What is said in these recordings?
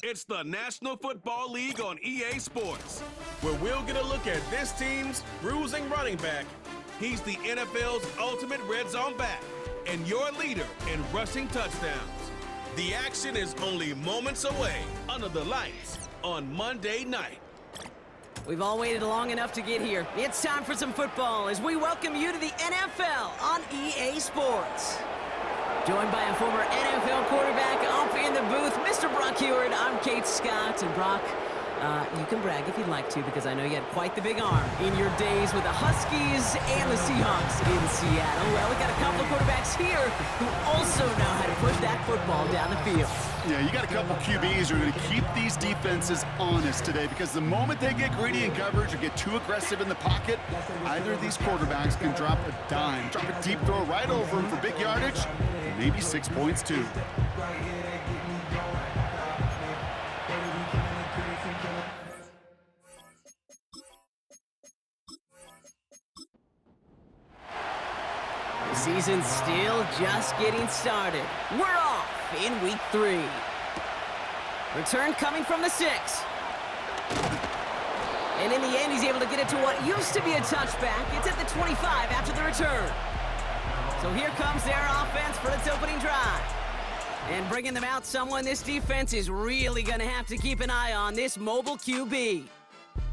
It's the National Football League on EA Sports, where we'll get a look at this team's bruising running back. He's the NFL's ultimate red zone back and your leader in rushing touchdowns. The action is only moments away under the lights on Monday night. We've all waited long enough to get here. It's time for some football as we welcome you to the NFL on EA Sports. Joined by a former NFL quarterback up in the booth, Mr. Brock Heward. I'm Kate Scott. And Brock, you can brag if you'd like to, because I know you had quite the big arm in your days with the Huskies and the Seahawks in Seattle. Well, we got a couple of quarterbacks here who also know how to push that football down the field. Yeah, you got a couple QBs who are going to keep these defenses honest today, because the moment they get greedy in coverage or get too aggressive in the pocket, either of these quarterbacks can drop a dime, drop a deep throw right over them for big yardage, and maybe 6 points too. The season's still just getting started. We're off in week 3. Return coming from the 6. And in the end, he's able to get it to what used to be a touchback. It's at the 25 after the return. So here comes their offense for its opening drive. And bringing them out someone this defense is really going to have to keep an eye on, this mobile QB.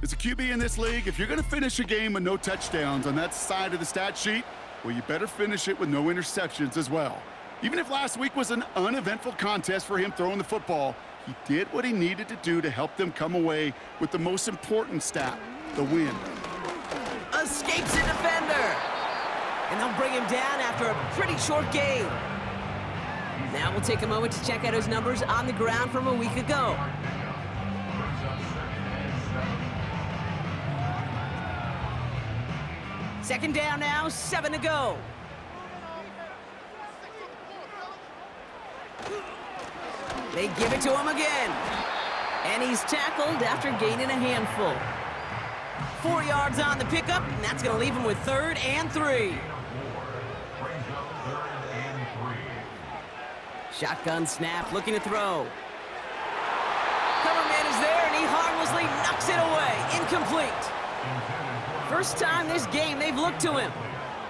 As a QB in this league, if you're going to finish a game with no touchdowns on that side of the stat sheet, well, you better finish it with no interceptions as well. Even if last week was an uneventful contest for him throwing the football, he did what he needed to do to help them come away with the most important stat, the win. Escapes a defender. And they'll bring him down after a pretty short game. Now we'll take a moment to check out his numbers on the ground from a week ago. Second down now, 7 to go. They give it to him again. And he's tackled after gaining a handful. 4 yards on the pickup, and that's going to leave him with 3rd and 3. Shotgun snap, looking to throw. Cover man is there, and he harmlessly knocks it away. Incomplete. First time this game they've looked to him.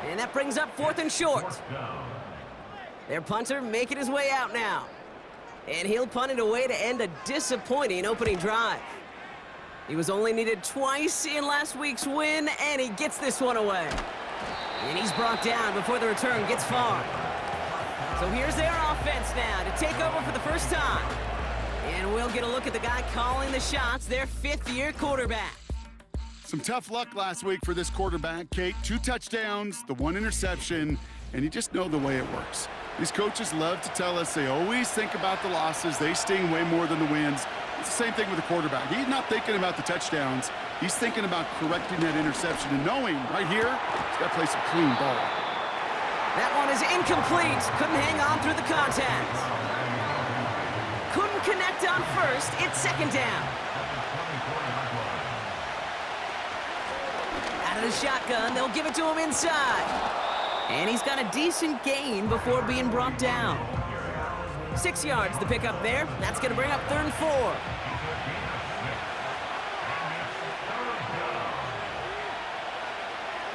And that brings up 4th and short. Their punter making his way out now. And he'll punt it away to end a disappointing opening drive. He was only needed twice in last week's win, and he gets this one away. And he's brought down before the return gets far. So here's their offense now to take over for the first time. And we'll get a look at the guy calling the shots, their 5th-year quarterback. Some tough luck last week for this quarterback, Kate. 2 touchdowns, the 1 interception, and you just know the way it works. These coaches love to tell us they always think about the losses. They sting way more than the wins. It's the same thing with the quarterback. He's not thinking about the touchdowns. He's thinking about correcting that interception and knowing right here, he's got to play some clean ball. That one is incomplete. Couldn't hang on through the contact. Couldn't connect on first. It's 2nd down. Out of the shotgun, they'll give it to him inside. And he's got a decent gain before being brought down. 6 yards to pick up there. That's going to bring up 3rd and 4.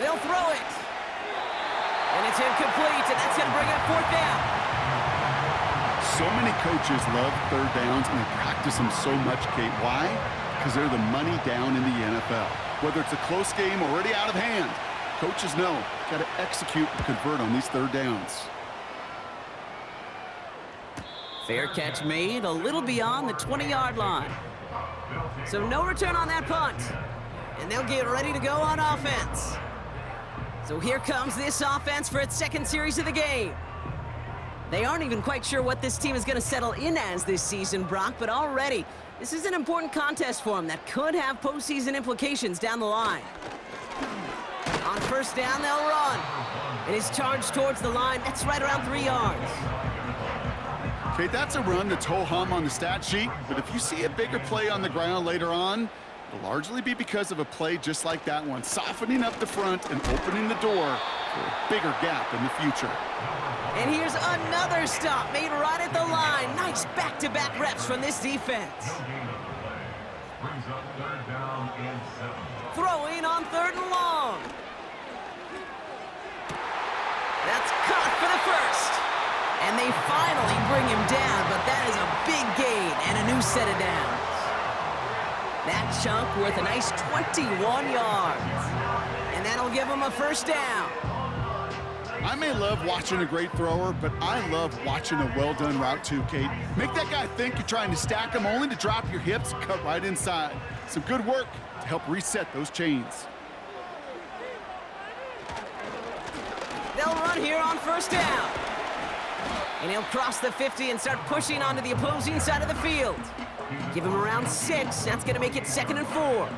They'll throw it. And it's incomplete, and that's going to bring up 4th down. So many coaches love 3rd downs, and they practice them so much, Kate. Why? Because they're the money down in the NFL. Whether it's a close game already out of hand, coaches know, got to execute and convert on these 3rd downs. Fair catch made a little beyond the 20-yard line. So no return on that punt. And they'll get ready to go on offense. So here comes this offense for its 2nd series of the game. They aren't even quite sure what this team is going to settle in as this season, Brock, but already this is an important contest for them that could have postseason implications down the line. On 1st down, they'll run. And his charge towards the line, that's right around 3 yards. Okay, that's a run that's ho-hum on the stat sheet, but if you see a bigger play on the ground later on, it'll largely be because of a play just like that one, softening up the front and opening the door for a bigger gap in the future. And here's another stop made right at the line. Nice back-to-back reps from this defense. Throwing on 3rd and long. That's caught for the first. And they finally bring him down, but that is a big gain and a new set of downs. That chunk worth a nice 21 yards. And that'll give him a first down. I may love watching a great thrower, but I love watching a well-done route too, Kate. Make that guy think you're trying to stack him only to drop your hips and cut right inside. Some good work to help reset those chains. They'll run here on 1st down. And he'll cross the 50 and start pushing onto the opposing side of the field. Give him around 6. That's going to make it 2nd and 4.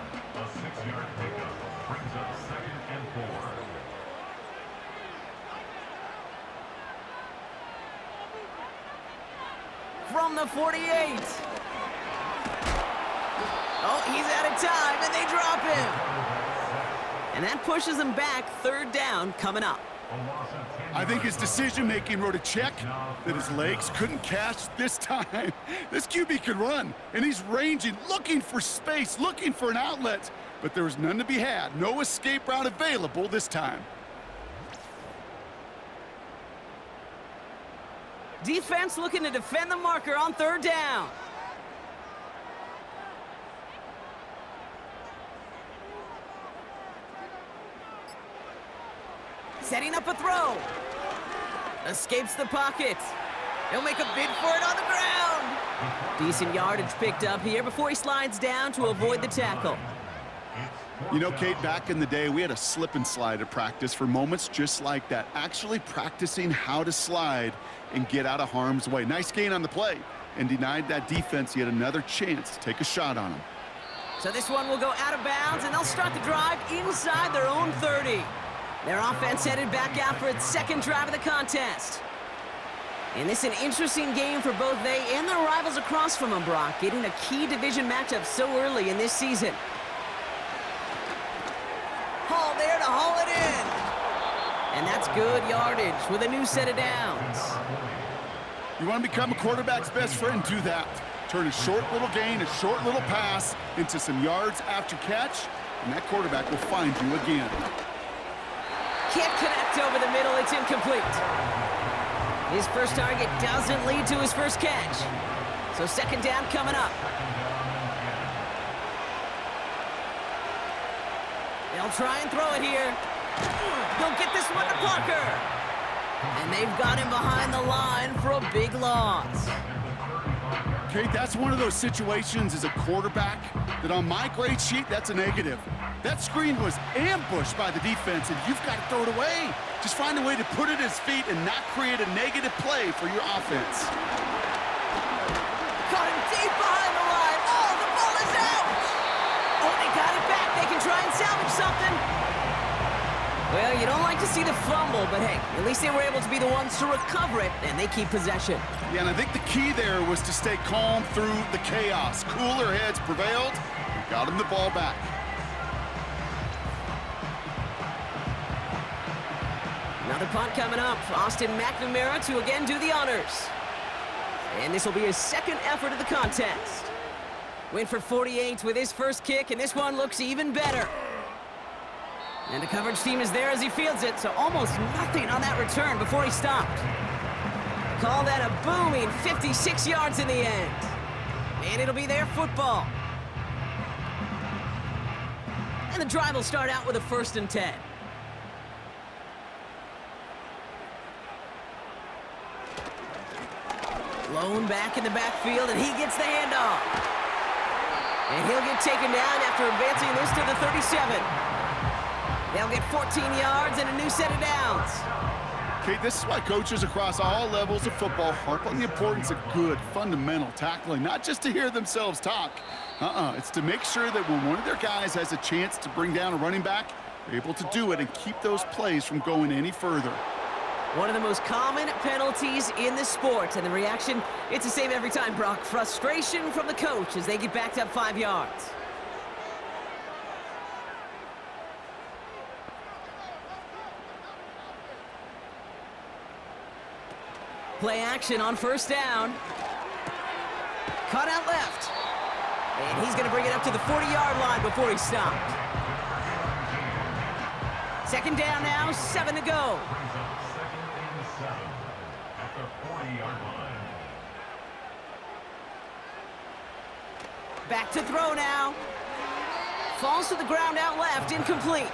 From the 48. Oh, he's out of time, and they drop him. And that pushes him back. 3rd down coming up. I think his decision-making wrote a check that his legs couldn't catch this time. This QB can run, and he's ranging, looking for space, looking for an outlet. But there was none to be had. No escape route available this time. Defense looking to defend the marker on 3rd down. Setting up a throw. Escapes the pocket. He'll make a bid for it on the ground. Decent yardage picked up here before he slides down to avoid the tackle. You know, Kate, back in the day, we had a slip and slide at practice for moments just like that. Actually practicing how to slide and get out of harm's way. Nice gain on the play, and denied that defense yet another chance to take a shot on him. So this one will go out of bounds, and they'll start the drive inside their own 30. Their offense headed back out for its 2nd drive of the contest. And this is an interesting game for both they and their rivals across from them, Brock, getting a key division matchup so early in this season. Hall there to haul it in. And that's good yardage with a new set of downs. You want to become a quarterback's best friend? Do that. Turn a short little gain, a short little pass into some yards after catch, and that quarterback will find you again. Can't connect over the middle. It's incomplete. His first target doesn't lead to his first catch. So 2nd down coming up. They'll try and throw it here. They'll get this one to Parker. And they've got him behind the line for a big loss. Kate, that's one of those situations as a quarterback that on my grade sheet, that's a negative. That screen was ambushed by the defense, and you've got to throw it away. Just find a way to put it at his feet and not create a negative play for your offense. Caught him deep behind the line. Oh, the ball is out. Oh, they got it back. They can try and salvage something. Well, you don't like to see the fumble, but hey, at least they were able to be the ones to recover it, and they keep possession. Yeah, and I think the key there was to stay calm through the chaos. Cooler heads prevailed and got him the ball back. Another punt coming up. Austin McNamara to again do the honors. And this will be his 2nd effort of the contest. Went for 48 with his first kick, and this one looks even better. And the coverage team is there as he fields it, so almost nothing on that return before he stopped. Call that a booming 56 yards in the end. And it'll be their football. And the drive will start out with a 1st and 10. Lone back in the backfield, and he gets the handoff. And he'll get taken down after advancing this to the 37. They'll get 14 yards and a new set of downs. Okay, this is why coaches across all levels of football harp on the importance of good, fundamental tackling, not just to hear themselves talk. It's to make sure that when one of their guys has a chance to bring down a running back, they're able to do it and keep those plays from going any further. One of the most common penalties in the sport, and the reaction, it's the same every time, Brock. Frustration from the coach as they get backed up 5 yards. Play action on first down. Cut out left. And he's going to bring it up to the 40-yard line before he's stopped. Second down now, 7 to go. Back to throw now. Falls to the ground out left, incomplete.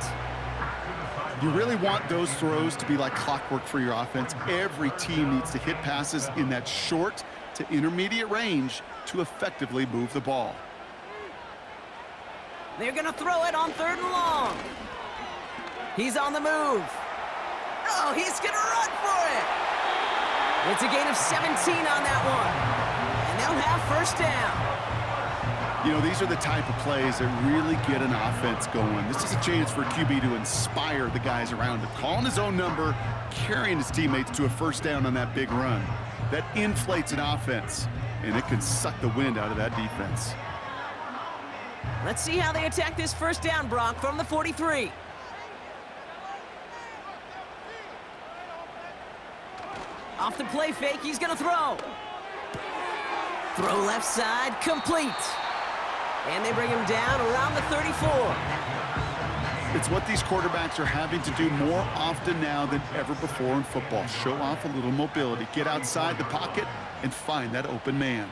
You really want those throws to be like clockwork for your offense. Every team needs to hit passes in that short to intermediate range to effectively move the ball. They're going to throw it on 3rd and long. He's on the move. Oh, he's going to run for it. It's a gain of 17 on that one. And they'll have first down. You know, these are the type of plays that really get an offense going. This is a chance for a QB to inspire the guys around him. Calling his own number, carrying his teammates to a first down on that big run. That inflates an offense, and it can suck the wind out of that defense. Let's see how they attack this first down, Brock, from the 43. Off the play fake, he's going to throw. Throw left side, complete. And they bring him down around the 34. It's what these quarterbacks are having to do more often now than ever before in football. Show off a little mobility, get outside the pocket, and find that open man.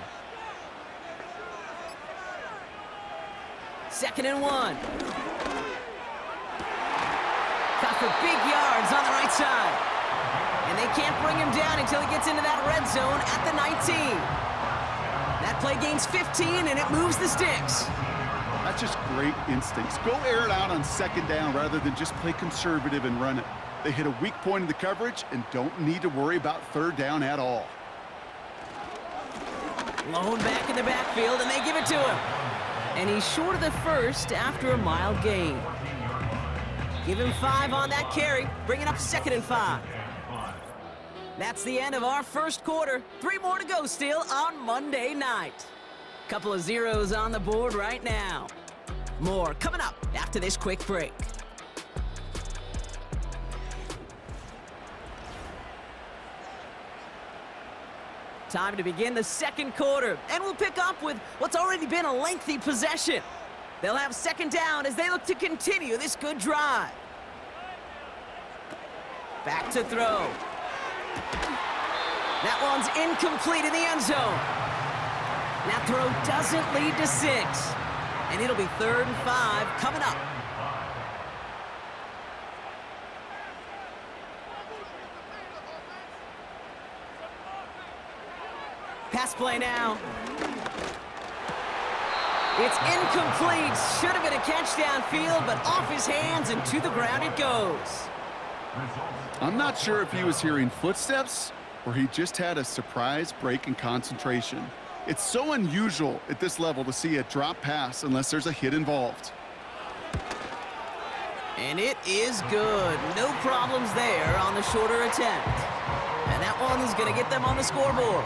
2nd and 1. Got for big yards on the right side. And they can't bring him down until he gets into that red zone at the 19. That play gains 15, and it moves the sticks. That's just great instincts. Go air it out on 2nd down rather than just play conservative and run it. They hit a weak point in the coverage and don't need to worry about 3rd down at all. Lone back in the backfield, and they give it to him. And he's short of the first after a mild gain. Give him 5 on that carry, bringing up 2nd and 5. That's the end of our first quarter. 3 more to go still on Monday night. Couple of zeros on the board right now. More coming up after this quick break. Time to begin the second quarter, and we'll pick up with what's already been a lengthy possession. They'll have 2nd down as they look to continue this good drive. Back to throw. That one's incomplete in the end zone. That throw doesn't lead to 6. And it'll be 3rd and 5 coming up. Pass play now. It's incomplete. Should have been a catch downfield, but off his hands and to the ground it goes. I'm not sure if he was hearing footsteps or he just had a surprise break in concentration. It's so unusual at this level to see a drop pass unless there's a hit involved. And it is good. No problems there on the shorter attempt. And that one's going to get them on the scoreboard.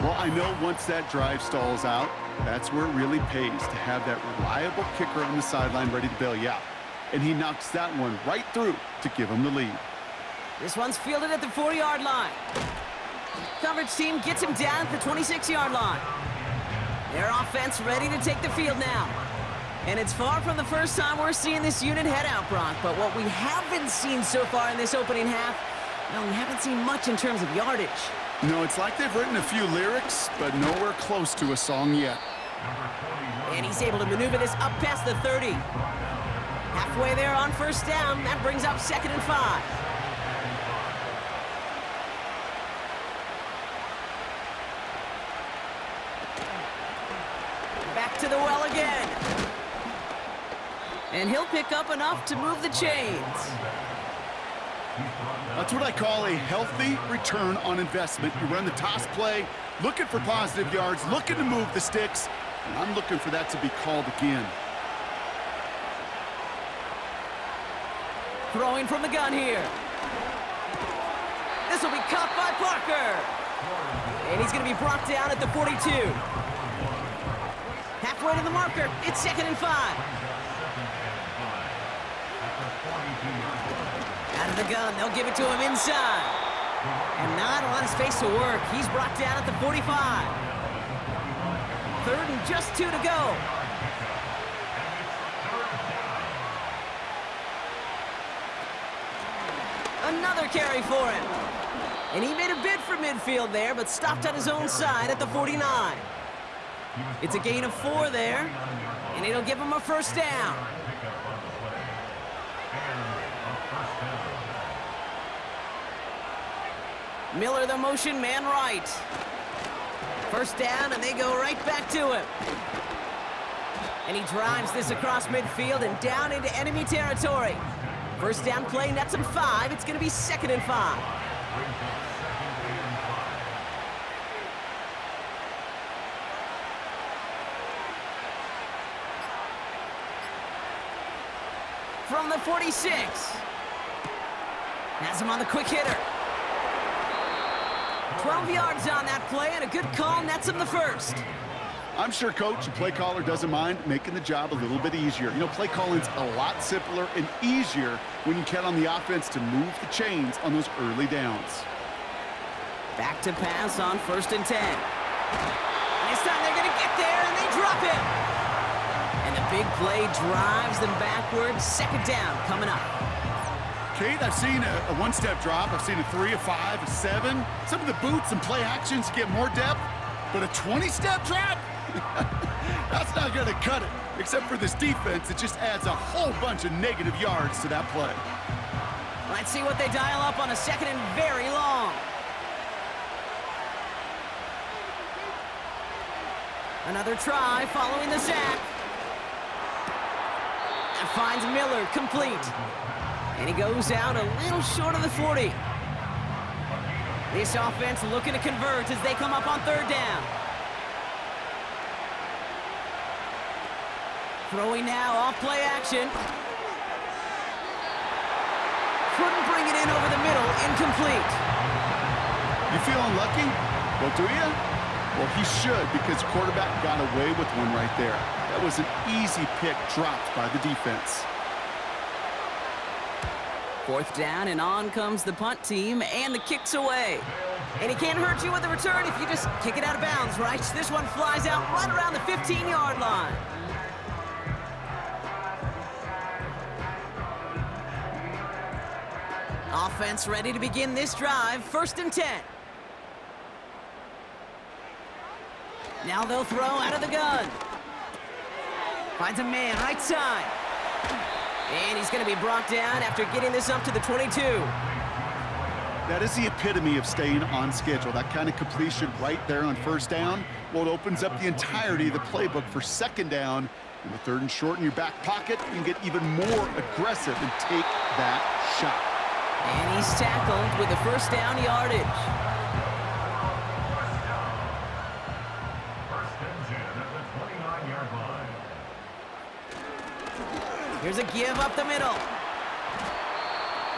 Well, I know once that drive stalls out, that's where it really pays to have that reliable kicker on the sideline ready to bail you out. And he knocks that one right through to give him the lead. This one's fielded at the 40-yard line. Coverage team gets him down at the 26-yard line. Their offense ready to take the field now. And it's far from the first time we're seeing this unit head out, Brock. But what we haven't seen so far in this opening half, well, we haven't seen much in terms of yardage. No, it's like they've written a few lyrics, but nowhere close to a song yet. And he's able to maneuver this up past the 30. Halfway there on first down. That brings up 2nd and 5. Back to the well again. And he'll pick up enough to move the chains. That's what I call a healthy return on investment. You run the toss play, looking for positive yards, looking to move the sticks, and I'm looking for that to be called again. Throwing from the gun here. This will be caught by Parker. And he's going to be brought down at the 42. Halfway to the marker. It's 2nd and 5. Out of the gun. They'll give it to him inside. And not a lot of space to work. He's brought down at the 45. 3rd and just 2 to go. Another carry for him. And he made a bid for midfield there, but stopped on his own side at the 49. It's a gain of 4 there, and it'll give him a first down. Miller, the motion man right. First down, and they go right back to him. And he drives this across midfield and down into enemy territory. First down play, nets him 5. It's going to be 2nd and 5. From the 46. Has him on the quick hitter. 12 yards on that play, and a good call nets him the first. I'm sure coach and play caller doesn't mind making the job a little bit easier. You know, play calling's a lot simpler and easier when you count on the offense to move the chains on those early downs. Back to pass on 1st and 10. And this time they're going to get there, and they drop him. And the big play drives them backwards. 2nd down coming up. Kate, I've seen a one-step drop. I've seen a 3, a 5, a 7. Some of the boots and play actions get more depth, but a 20-step drop? That's not going to cut it. Except for this defense, it just adds a whole bunch of negative yards to that play. Let's see what they dial up on a 2nd and very long. Another try following the sack. That finds Miller complete. And he goes out a little short of the 40. This offense looking to convert as they come up on 3rd down. Throwing now off play action. Couldn't bring it in over the middle, incomplete. You feeling lucky? Well, do you? Well, he should, because quarterback got away with one right there. That was an easy pick dropped by the defense. 4th down, and on comes the punt team, and the kick's away. And he can't hurt you with the return if you just kick it out of bounds, right? This one flies out right around the 15-yard line. Offense ready to begin this drive. 1st and 10. Now they'll throw out of the gun. Finds a man right side. And he's going to be brought down after getting this up to the 22. That is the epitome of staying on schedule. That kind of completion right there on 1st down. Well, it opens up the entirety of the playbook for 2nd down. In the 3rd and short in your back pocket, you can get even more aggressive and take that shot. And he's tackled with the 1st down yardage. Here's a give up the middle.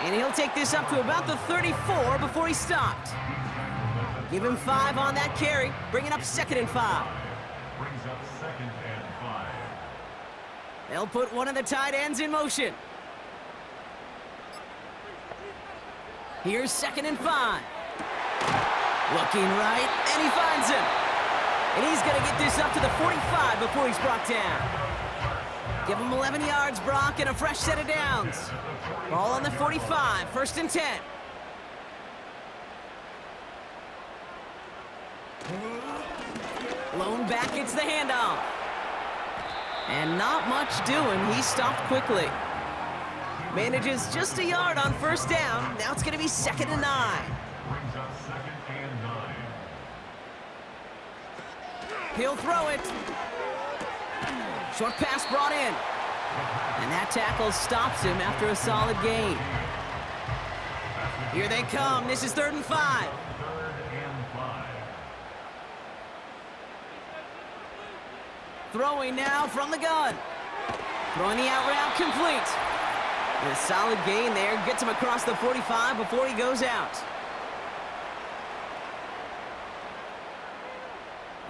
And he'll take this up to about the 34 before he stopped. Give him 5 on that carry, bringing up 2nd and 5. Brings up 2nd and 5. They'll put one of the tight ends in motion. Here's 2nd and 5. Looking right, and he finds him. And he's going to get this up to the 45 before he's brought down. Give him 11 yards, Brock, and a fresh set of downs. Ball on the 45, 1st and 10. Lone back gets the handoff. And not much doing. He stopped quickly. Manages just a yard on 1st down. Now it's going to be 2nd and 9. Brings up 2nd and 9. He'll throw it. Short pass brought in. And that tackle stops him after a solid gain. Here they come. This is 3rd and 5. 3rd and 5. Throwing now from the gun. Throwing the out route complete. And a solid gain there. Gets him across the 45 before he goes out.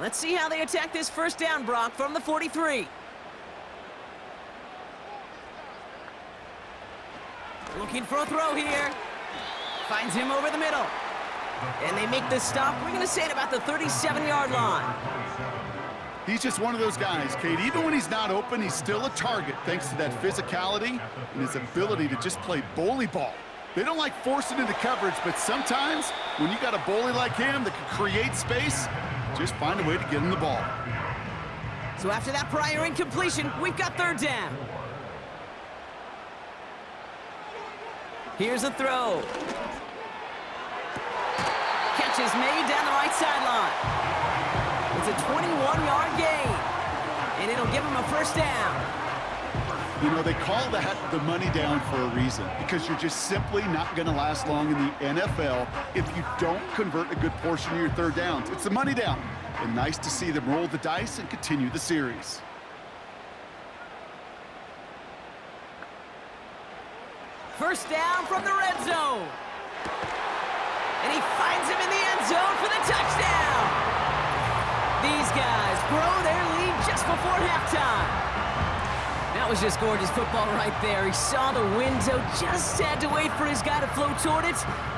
Let's see how they attack this 1st down, Brock, from the 43. Looking for a throw here. Finds him over the middle. And they make the stop. We're going to say it about the 37-yard line. He's just one of those guys, Kate. Even when he's not open, he's still a target thanks to that physicality and his ability to just play bully ball. They don't like forcing into coverage, but sometimes when you got a bully like him that can create space, just find a way to get him the ball. So after that prior incompletion, we've got third down. Here's a throw. Catch is made down the right sideline. It's a 21-yard gain, and it'll give him a first down. You know, they call that the money down for a reason, because you're just simply not going to last long in the NFL if you don't convert a good portion of your third downs. It's the money down, and nice to see them roll the dice and continue the series. First down from the red zone. And he finds him in the end zone for the touchdown. These guys grow their lead just before halftime. That was just gorgeous football right there. He saw the window, just had to wait for his guy to flow toward it,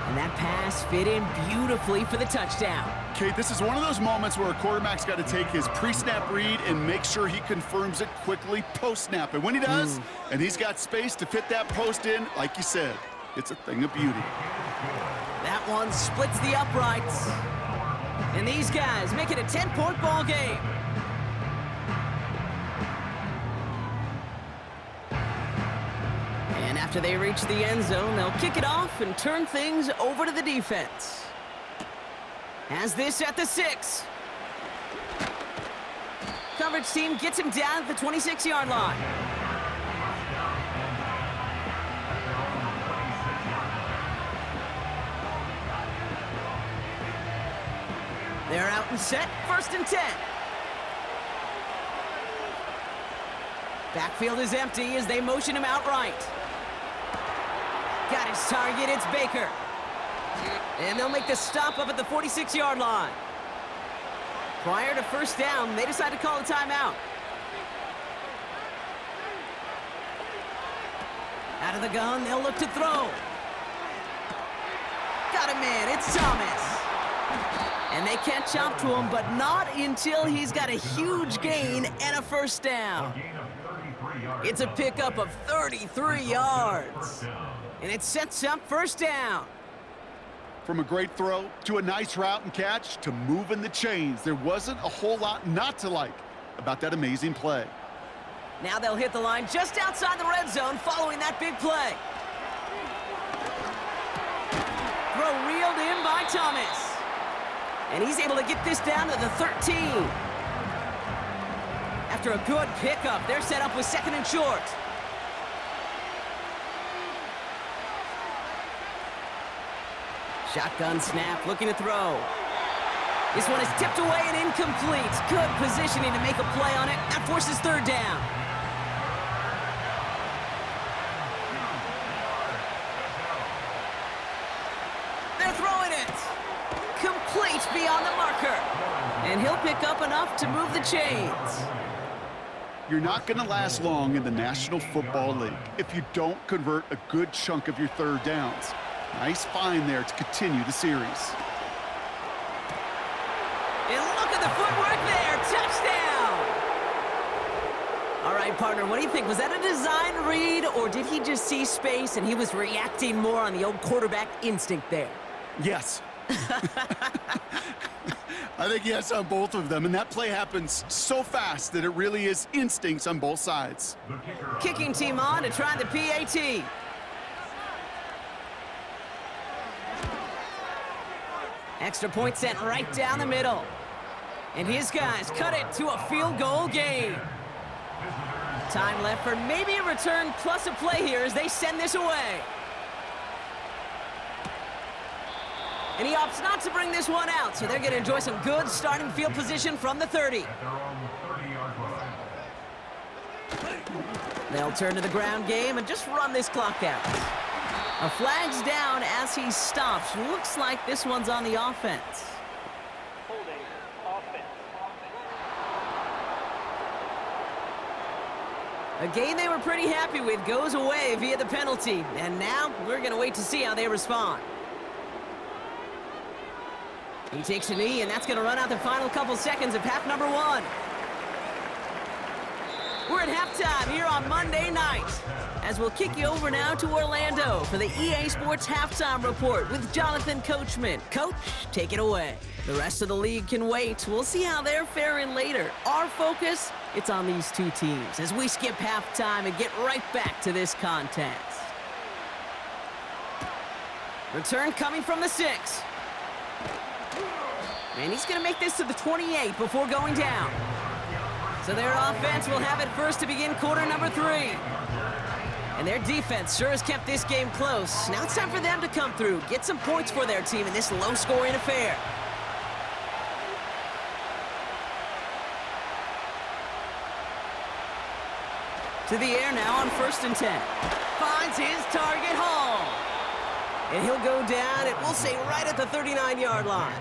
and that pass fit in beautifully for the touchdown. Kate, this is one of those moments where a quarterback's got to take his pre-snap read and make sure he confirms it quickly post-snap. And when he does, and he's got space to fit that post in, like you said, it's a thing of beauty. That one splits the uprights. And these guys make it a 10-point ball game. And after they reach the end zone, they'll kick it off and turn things over to the defense. Has this at the 6. Coverage team gets him down at the 26-yard line. They're out and set, 1st and 10. Backfield is empty as they motion him out right. Got his target, it's Baker. And they'll make the stop up at the 46-yard line. Prior to first down, they decide to call a timeout. Out of the gun, they'll look to throw. Got a man, it's Thomas. And they catch up to him, but not until he's got a huge gain and a first down. It's a pickup of 33 yards. And it sets up first down. From a great throw to a nice route and catch to moving the chains, there wasn't a whole lot not to like about that amazing play. Now they'll hit the line just outside the red zone following that big play. Throw reeled in by Thomas. And he's able to get this down to the 13. After a good pickup, they're set up with 2nd and short. Shotgun snap, looking to throw. This one is tipped away and incomplete. Good positioning to make a play on it. That forces third down. They're throwing it. Complete beyond the marker. And he'll pick up enough to move the chains. You're not going to last long in the National Football League if you don't convert a good chunk of your third downs. Nice find there to continue the series. And look at the footwork there. Touchdown! All right, partner, what do you think? Was that a design read, or did he just see space and he was reacting more on the old quarterback instinct there? Yes. I think yes on both of them, and that play happens so fast that it really is instincts on both sides. Kicking team on to try the PAT. Extra point sent right down the middle. And his guys cut it to a field goal game. Time left for maybe a return plus a play here as they send this away. And he opts not to bring this one out, so they're going to enjoy some good starting field position from the 30. They'll turn to the ground game and just run this clock out. A flag's down as he stops. Looks like this one's on the offense. Holding offense. A game they were pretty happy with goes away via the penalty. And now we're going to wait to see how they respond. He takes a knee, and that's going to run out the final couple seconds of half number 1. We're at halftime here on Monday night, as we'll kick you over now to Orlando for the EA Sports Halftime Report with Jonathan Coachman. Coach, take it away. The rest of the league can wait. We'll see how they're faring later. Our focus, it's on these two teams as we skip halftime and get right back to this contest. Return coming from the 6. And he's going to make this to the 28 before going down. So their offense will have it first to begin quarter number 3. And their defense sure has kept this game close. Now it's time for them to come through, get some points for their team in this low-scoring affair. To the air now on 1st and 10. Finds his target, Hall. And he'll go down, and we'll say right at the 39-yard line.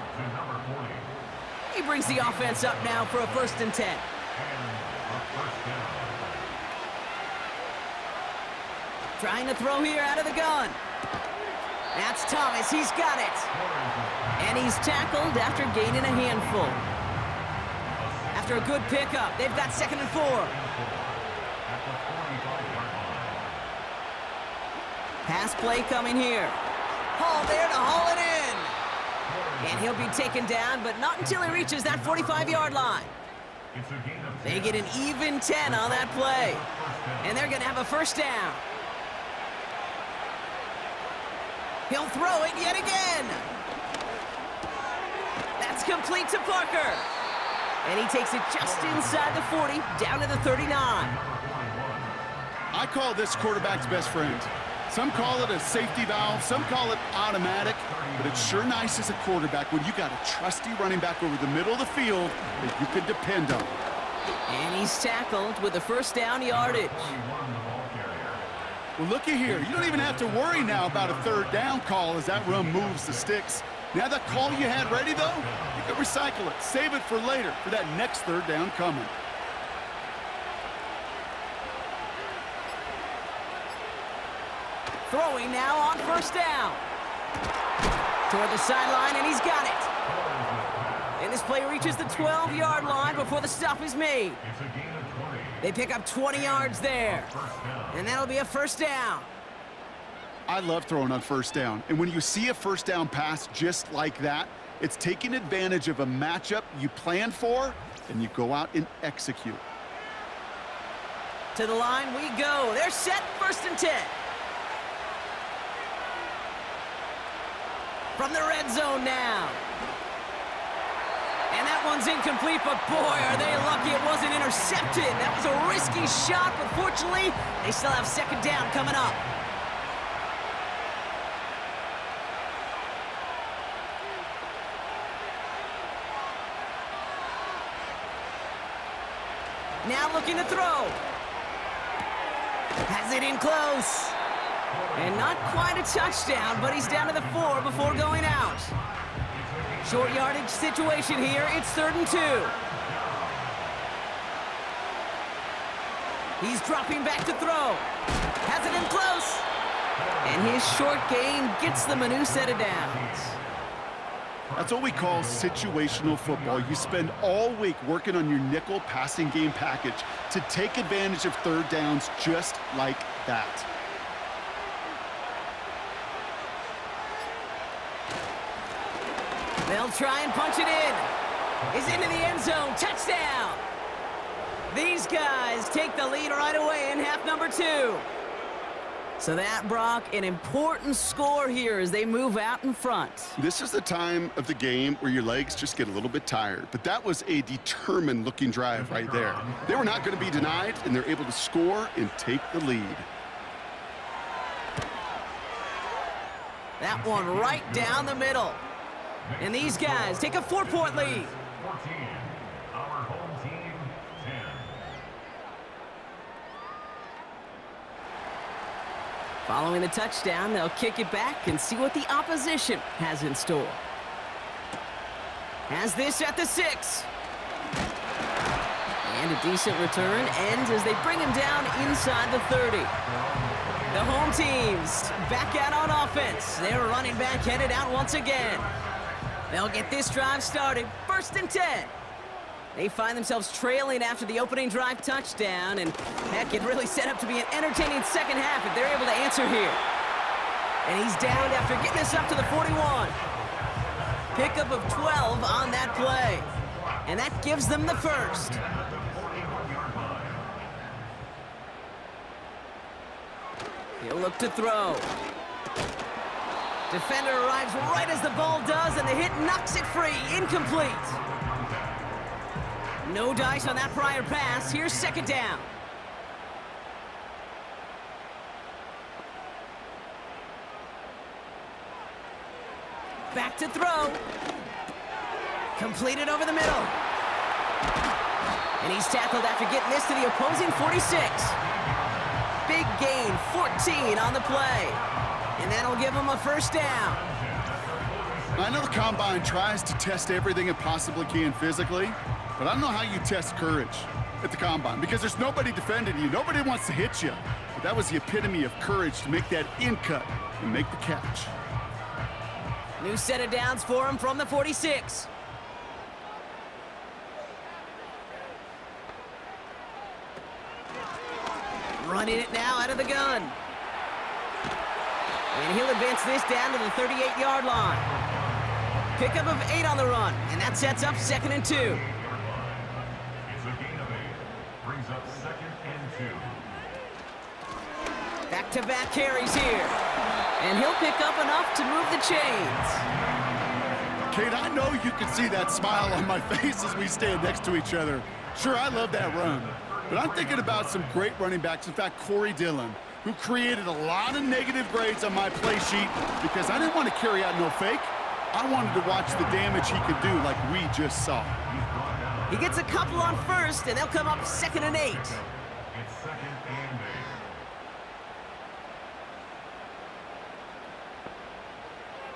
He brings the offense up now for a 1st and 10. Trying to throw here out of the gun. That's Thomas, he's got it. And he's tackled after gaining a handful. After a good pickup, they've got 2nd and 4. Pass play coming here. Hall there to haul it in. And he'll be taken down, but not until he reaches that 45-yard line. They get an even 10 on that play. And they're going to have a 1st down. He'll throw it yet again. That's complete to Parker. And he takes it just inside the 40, down to the 39. I call this quarterback's best friend. Some call it a safety valve, some call it automatic, but it's sure nice as a quarterback when you got a trusty running back over the middle of the field that you can depend on. And he's tackled with a 1st down yardage. Well, looky here. You don't even have to worry now about a 3rd down call as that run moves the sticks. Now that call you had ready, though, you can recycle it. Save it for later for that next 3rd down coming. Throwing now on 1st down. Toward the sideline, and he's got it. And this play reaches the 12-yard line before the stop is made. They pick up 20 yards there. And that'll be a 1st down. I love throwing on 1st down. And when you see a 1st down pass just like that, it's taking advantage of a matchup you planned for, and you go out and execute. To the line we go. They're set, 1st and 10. From the red zone now. And that one's incomplete, but boy, are they lucky it wasn't intercepted. That was a risky shot, but fortunately, they still have 2nd down coming up. Now looking to throw. Has it in close. And not quite a touchdown, but he's down to the 4 before going out. Short yardage situation here. It's 3rd and 2. He's dropping back to throw. Has it in close. And his short gain gets them a new set of downs. That's what we call situational football. You spend all week working on your nickel passing game package to take advantage of 3rd downs just like that. They'll try and punch it in. He's into the end zone. Touchdown. These guys take the lead right away in half number 2. So that, Brock, an important score here as they move out in front. This is the time of the game where your legs just get a little bit tired, but that was a determined-looking drive right there. They were not going to be denied, and they're able to score and take the lead. That one right down the middle. And these guys take a 4-point lead. 14, our home team, 10. Following the touchdown, they'll kick it back and see what the opposition has in store. Has this at the 6. And a decent return ends as they bring him down inside the 30. The home teams back out on offense. Their running back headed out once again. They'll get this drive started. 1st and 10. They find themselves trailing after the opening drive touchdown, and heck, it really set up to be an entertaining second half if they're able to answer here. And he's downed after getting us up to the 41. Pickup of 12 on that play. And that gives them the first. He'll look to throw. Defender arrives right as the ball does, and the hit knocks it free. Incomplete. No dice on that prior pass. Here's 2nd down. Back to throw. Completed over the middle. And he's tackled after getting this to the opposing 46. Big gain, 14 on the play. And that'll give him a 1st down. I know the Combine tries to test everything it possibly can physically, but I don't know how you test courage at the Combine because there's nobody defending you. Nobody wants to hit you. But that was the epitome of courage to make that in cut and make the catch. New set of downs for him from the 46. Running it now out of the gun. And he'll advance this down to the 38-yard line. Pickup of 8 on the run, and that sets up 2nd and 2. It's a gain of 8. Brings up 2nd and 2. Back-to-back carries here. And he'll pick up enough to move the chains. Kate, I know you can see that smile on my face as we stand next to each other. Sure, I love that run. But I'm thinking about some great running backs. In fact, Corey Dillon, who created a lot of negative grades on my play sheet because I didn't want to carry out no fake. I wanted to watch the damage he could do like we just saw. He gets a couple on 1st, and they'll come up 2nd and 8. It's 2nd and 8.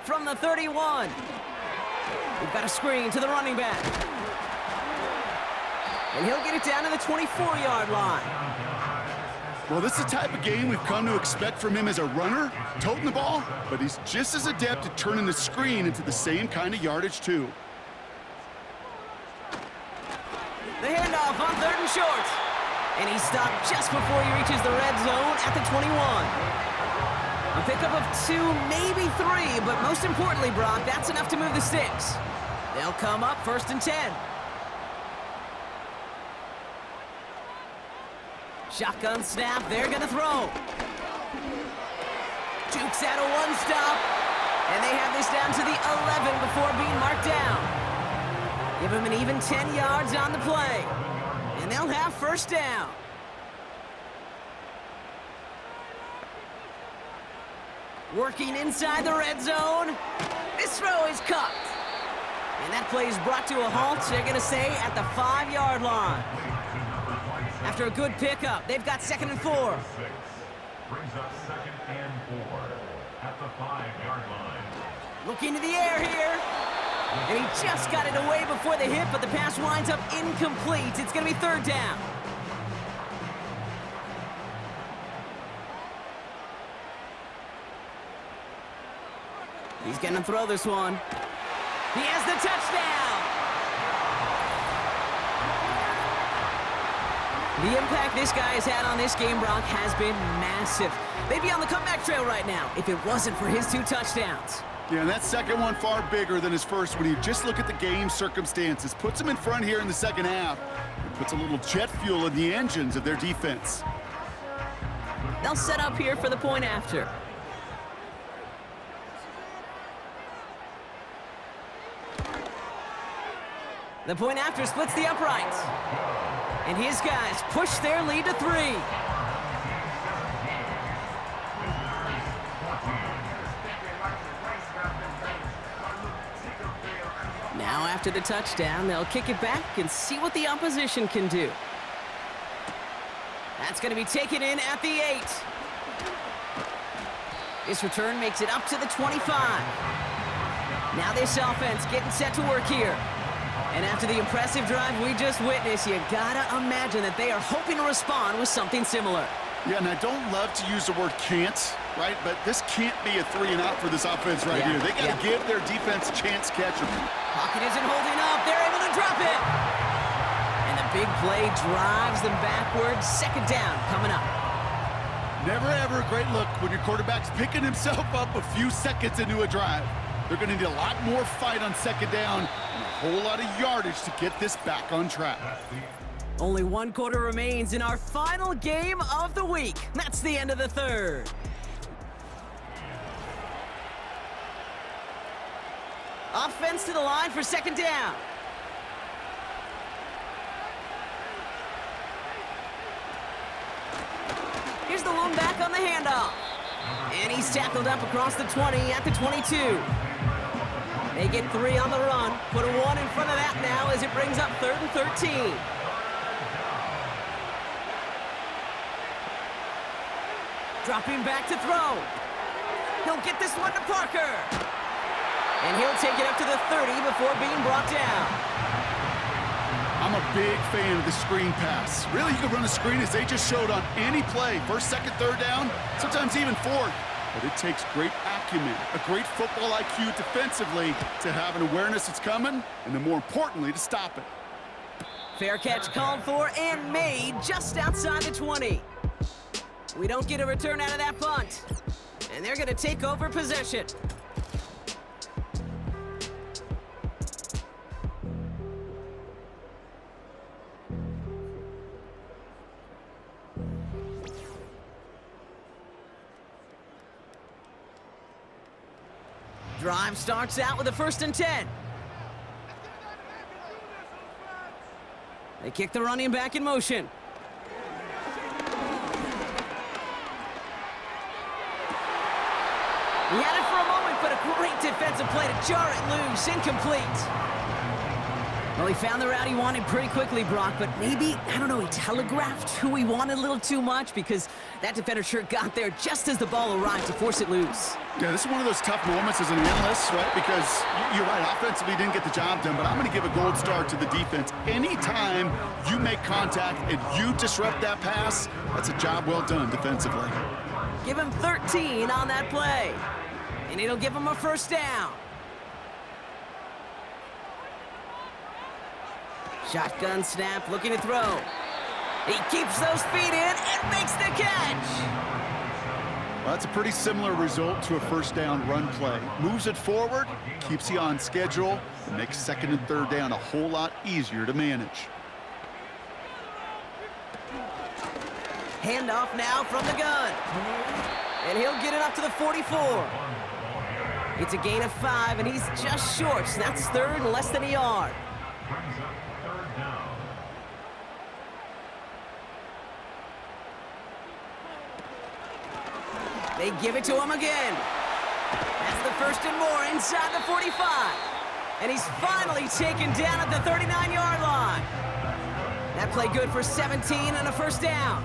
From the 31. We've got a screen to the running back. And he'll get it down to the 24-yard line. Well, this is the type of game we've come to expect from him as a runner, toting the ball, but he's just as adept at turning the screen into the same kind of yardage, too. The handoff on 3rd and short. And he's stopped just before he reaches the red zone at the 21. A pickup of 2, maybe 3, but most importantly, Brock, that's enough to move the sticks. They'll come up 1st and 10. Shotgun snap, they're gonna throw. Jukes out a 1-stop, and they have this down to the 11 before being marked down. Give him an even 10 yards on the play, and they'll have 1st down. Working inside the red zone. This throw is caught. And that play is brought to a halt, they're going to say, at the 5-yard line. After a good pickup, they've got 2nd and 4. Brings up 2nd and 4 at the 5-yard line. Looking to the air here. And he just got it away before the hit, but the pass winds up incomplete. It's going to be 3rd down. He's going to throw this one. He has the touchdown. The impact this guy has had on this game, Brock, has been massive. They'd be on the comeback trail right now if it wasn't for his 2 touchdowns. Yeah, and that second one far bigger than his first when you just look at the game circumstances. Puts them in front here in the second half. It puts a little jet fuel in the engines of their defense. They'll set up here for the point after. The point after splits the uprights. And his guys push their lead to 3. Now after the touchdown, they'll kick it back and see what the opposition can do. That's going to be taken in at the 8. This return makes it up to the 25. Now this offense getting set to work here. And after the impressive drive we just witnessed, you gotta imagine that they are hoping to respond with something similar. Yeah, and I don't love to use the word can't, right? But this can't be a 3-and-out for this offense right here. They got to give their defense a chance to catch them. Pocket isn't holding up. They're able to drop it. And the big play drives them backwards. Second down coming up. Never, ever a great look when your quarterback's picking himself up a few seconds into a drive. They're going to need a lot more fight on second down and a whole lot of yardage to get this back on track. Only 1 quarter remains in our final game of the week. That's the end of the third. Offense to the line for second down. Here's the lone back on the handoff. And he's tackled up across the 20 at the 22. They get 3 on the run. Put a 1 in front of that now as it brings up 3rd and 13. Dropping back to throw. He'll get this one to Parker. And he'll take it up to the 30 before being brought down. I'm a big fan of the screen pass. Really, you can run a screen as they just showed on any play. 1st, 2nd, 3rd down, sometimes even 4th. But it takes great acumen, a great football IQ defensively to have an awareness it's coming, and then more importantly, to stop it. Fair catch called for and made just outside the 20. We don't get a return out of that punt. And they're going to take over possession. Drive starts out with a 1st and 10. They kick the running back in motion. He had it for a moment, but a great defensive play to jar it loose. Incomplete. Well, he found the route he wanted pretty quickly, Brock, but maybe, I don't know, he telegraphed who he wanted a little too much because that defender sure got there just as the ball arrived to force it loose. Yeah, this is one of those tough moments as an analyst, right? Because you're right, offensively didn't get the job done, but I'm going to give a gold star to the defense. Anytime you make contact and you disrupt that pass, that's a job well done defensively. Give him 13 on that play, and it'll give him a 1st down. Shotgun snap, looking to throw. He keeps those feet in and makes the catch. Well, that's a pretty similar result to a 1st down run play. Moves it forward, keeps you on schedule, and makes 2nd and 3rd down a whole lot easier to manage. Handoff now from the gun. And he'll get it up to the 44. It's a gain of 5, and he's just short. So that's 3rd and less than a yard. They give it to him again. That's the 1st and more inside the 45. And he's finally taken down at the 39-yard line. That play good for 17 and a 1st down.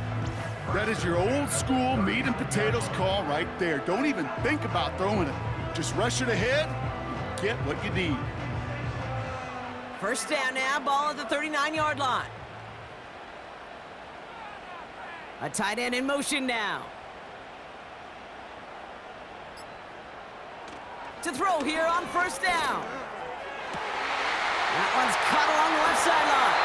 That is your old school meat and potatoes call right there. Don't even think about throwing it. Just rush it ahead and get what you need. 1st down now, ball at the 39-yard line. A tight end in motion now. To throw here on 1st down. That one's caught along the left sideline.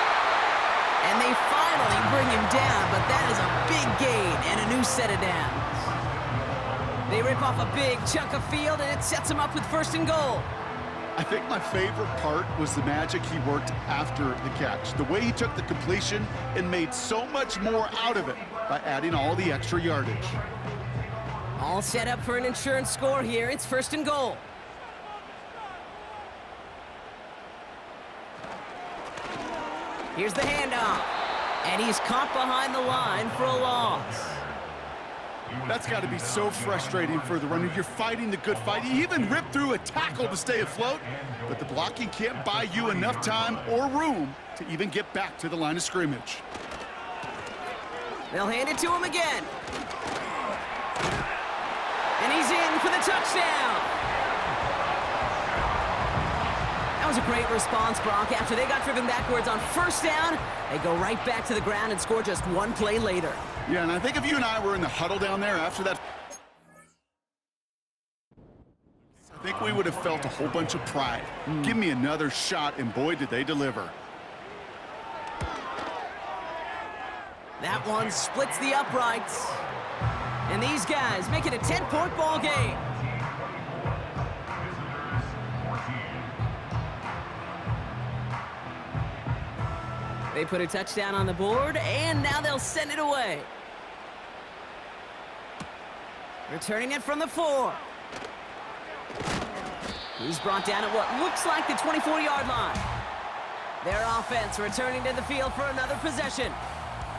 And they finally bring him down, but that is a big gain and a new set of downs. They rip off a big chunk of field, and it sets him up with 1st and goal. I think my favorite part was the magic he worked after the catch. The way he took the completion and made so much more out of it by adding all the extra yardage. All set up for an insurance score here. It's 1st and goal. Here's the handoff. And he's caught behind the line for a loss. That's got to be so frustrating for the runner. You're fighting the good fight. You even ripped through a tackle to stay afloat, but the blocking can't buy you enough time or room to even get back to the line of scrimmage. They'll hand it to him again. And he's in for the touchdown. That was a great response, Brock. After they got driven backwards on first down, they go right back to the ground and score just one play later. Yeah, and I think if you and I were in the huddle down there after that, I think we would have felt a whole bunch of pride. Give me another shot, and boy, did they deliver. That one splits the uprights. And these guys make it a 10-point ball game. They put a touchdown on the board, and now they'll send it away. Returning it from the 4. He's brought down at what looks like the 24-yard line. Their offense returning to the field for another possession.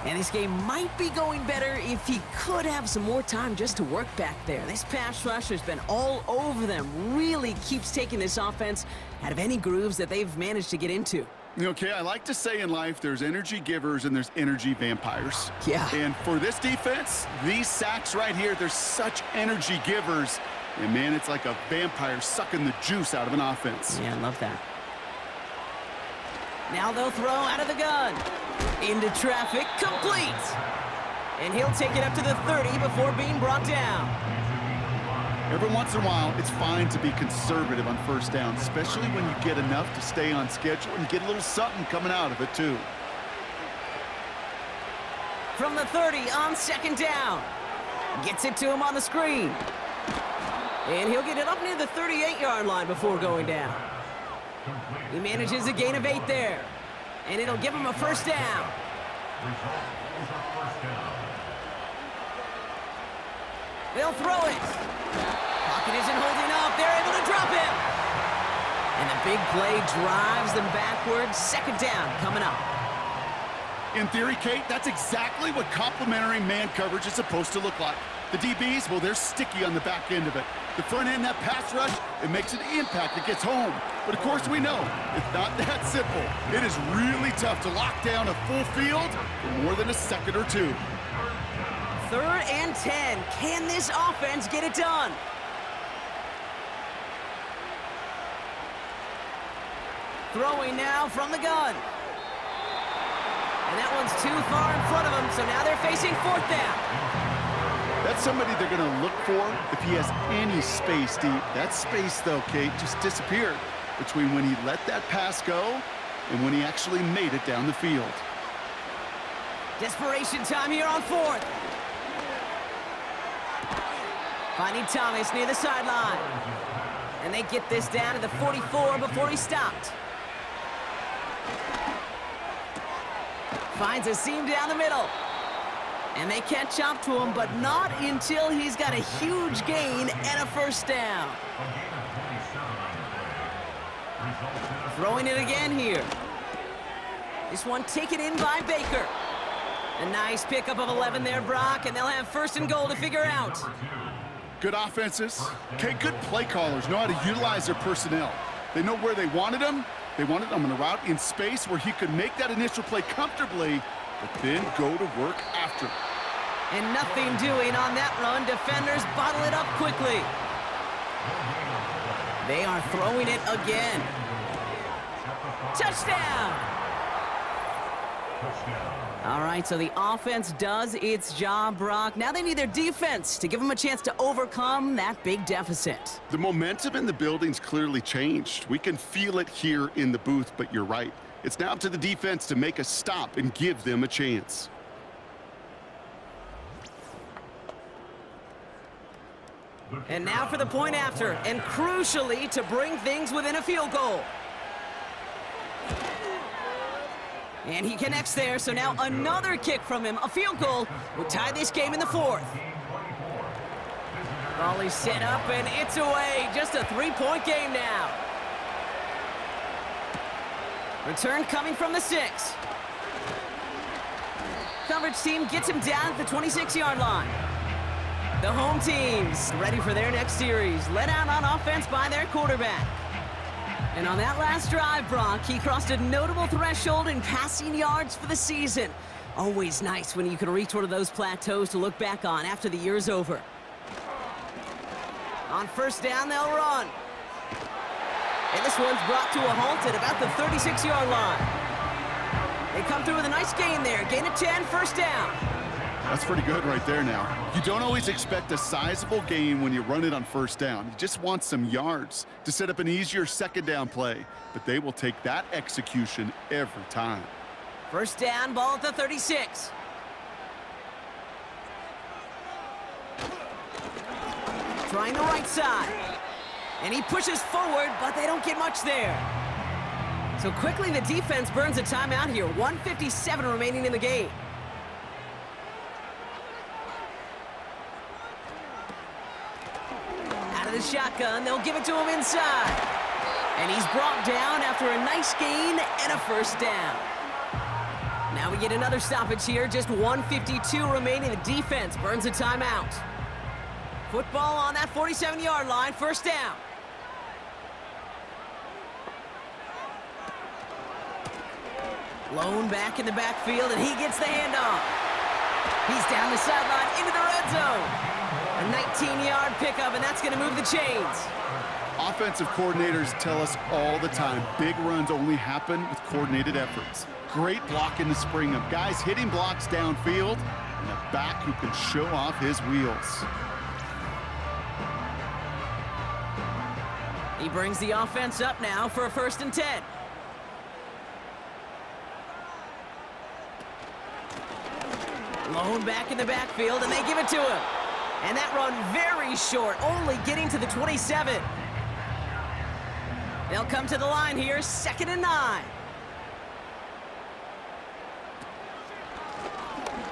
And this game might be going better if he could have some more time just to work back there. This pass rush has been all over them. Really keeps taking this offense out of any grooves that they've managed to get into. Okay, I like to say in life there's energy givers and there's energy vampires. Yeah. And for this defense, these sacks right here, they're such energy givers. And man, it's like a vampire sucking the juice out of an offense. Yeah, I love that. Now they'll throw out of the gun. Into traffic, complete. And he'll take it up to the 30 before being brought down. Every once in a while, it's fine to be conservative on first down, especially when you get enough to stay on schedule and get a little something coming out of it, too. From the 30 on second down. Gets it to him on the screen. And he'll get it up near the 38-yard line before going down. He manages a gain of 8 there. And it'll give him a first down. They'll throw it. Pocket isn't holding up. They're able to drop him. And the big play drives them backwards. Second down coming up. In theory, Kate, that's exactly what complementary man coverage is supposed to look like. The DBs, well, they're sticky on the back end of it. The front end, that pass rush, it makes an impact. It gets home. But of course, we know it's not that simple. It is really tough to lock down a full field for more than a second or two. 3rd and 10. Can this offense get it done? Throwing now from the gun. And that one's too far in front of him, so now they're facing 4th down. That's somebody they're going to look for if he has any space deep. That space, though, Kate, just disappeared between when he let that pass go and when he actually made it down the field. Desperation time here on 4th. Finding Thomas near the sideline. And they get this down to the 44 before he stopped. Finds a seam down the middle. And they catch up to him, but not until he's got a huge gain and a first down. Throwing it again here. This one taken in by Baker. A nice pickup of 11 there, Brock, and they'll have 1st and goal to figure out. Good offenses. Okay, good play callers know how to utilize their personnel. They know where they wanted them. They wanted them on a route in space where he could make that initial play comfortably, but then go to work after. And nothing doing on that run. Defenders bottle it up quickly. They are throwing it again. Touchdown! All right, so the offense does its job, Brock. Now they need their defense to give them a chance to overcome that big deficit. The momentum in the building's clearly changed. We can feel it here in the booth, but you're right. It's now up to the defense to make a stop and give them a chance. And now for the point after, and crucially to bring things within a field goal. And he connects there, so now another kick from him. A field goal would tie this game in the 4th. Volley set up, and it's away. Just a 3-point game now. Return coming from the 6. Coverage team gets him down at the 26-yard line. The home team's ready for their next series, led out on offense by their quarterback. And on that last drive, Brock, he crossed a notable threshold in passing yards for the season. Always nice when you can reach one of those plateaus to look back on after the year's over. On first down, they'll run. And this one's brought to a halt at about the 36-yard line. They come through with a nice gain there. Gain of 10, first down. That's pretty good right there now. You don't always expect a sizable gain when you run it on first down. You just want some yards to set up an easier second down play. But they will take that execution every time. First down, ball at the 36. Trying the right side. And he pushes forward, but they don't get much there. So quickly the defense burns a timeout here. 1:57 remaining in the game. Out of the shotgun, they'll give it to him inside. And he's brought down after a nice gain and a first down. Now we get another stoppage here. Just 1:52 remaining. The defense burns a timeout. Football on that 47-yard line, first down. Lone back in the backfield, and he gets the handoff. He's down the sideline into the red zone. A 19-yard pickup, and that's going to move the chains. Offensive coordinators tell us all the time, big runs only happen with coordinated efforts. Great block in the spring of guys hitting blocks downfield, and a back who can show off his wheels. He brings the offense up now for a 1st and 10. Lone back in the backfield, and they give it to him. And that run very short, only getting to the 27. They'll come to the line here, 2nd and 9.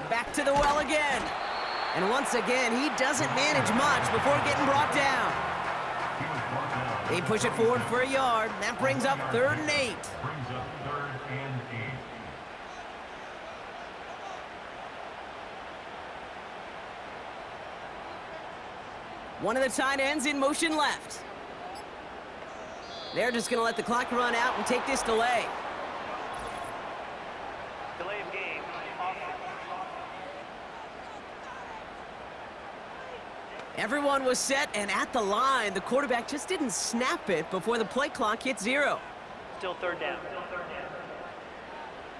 Back to the well again. And once again, he doesn't manage much before getting brought down. They push it forward for a yard. That brings up 3rd and 8. Brings up 3rd and 8. One of the tight ends in motion left. They're just going to let the clock run out and take this delay. Delay of game. Offense. Everyone was set and at the line. The quarterback just didn't snap it before the play clock hit 0. Still 3rd down.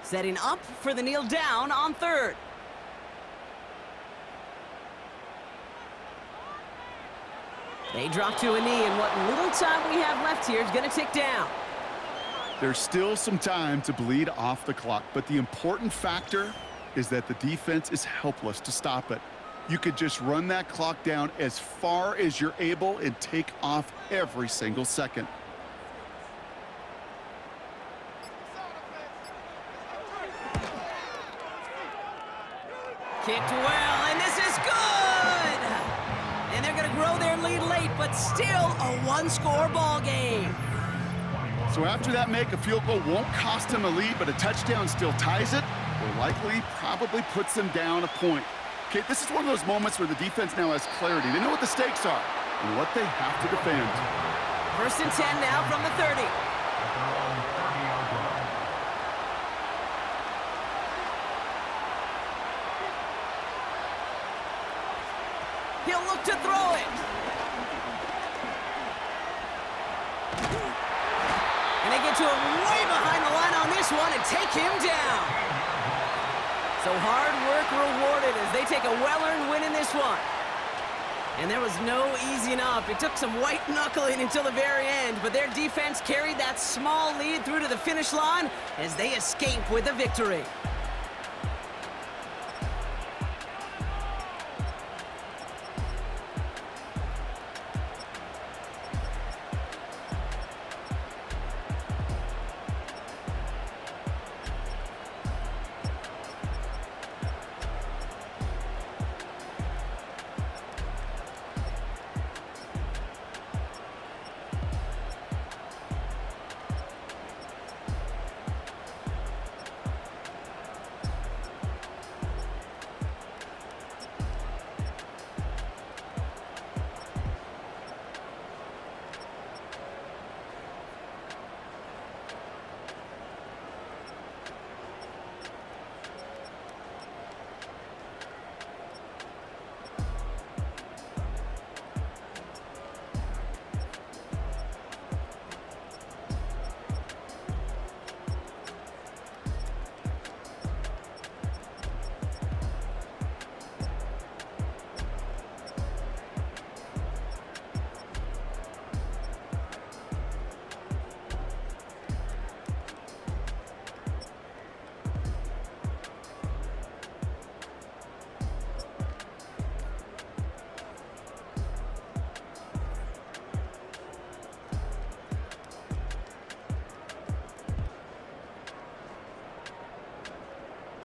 Setting up for the kneel down on 3rd. They drop to a knee, and what little time we have left here is going to tick down. There's still some time to bleed off the clock, but the important factor is that the defense is helpless to stop it. You could just run that clock down as far as you're able and take off every single second. Kicked well, and this is good! And they're going to grow their lead late, but still a one-score ball game. So after that make, a field goal won't cost them a lead, but a touchdown still ties it, or likely probably puts them down a point. Okay, this is one of those moments where the defense now has clarity. They know what the stakes are and what they have to defend. 1st and 10 now from the 30. He'll look to throw it. And they get to him way behind the line on this one and take him down. So hard work rewarded as they take a well-earned win in this one. And there was no easing up. It took some white knuckling until the very end, but their defense carried that small lead through to the finish line as they escape with a victory.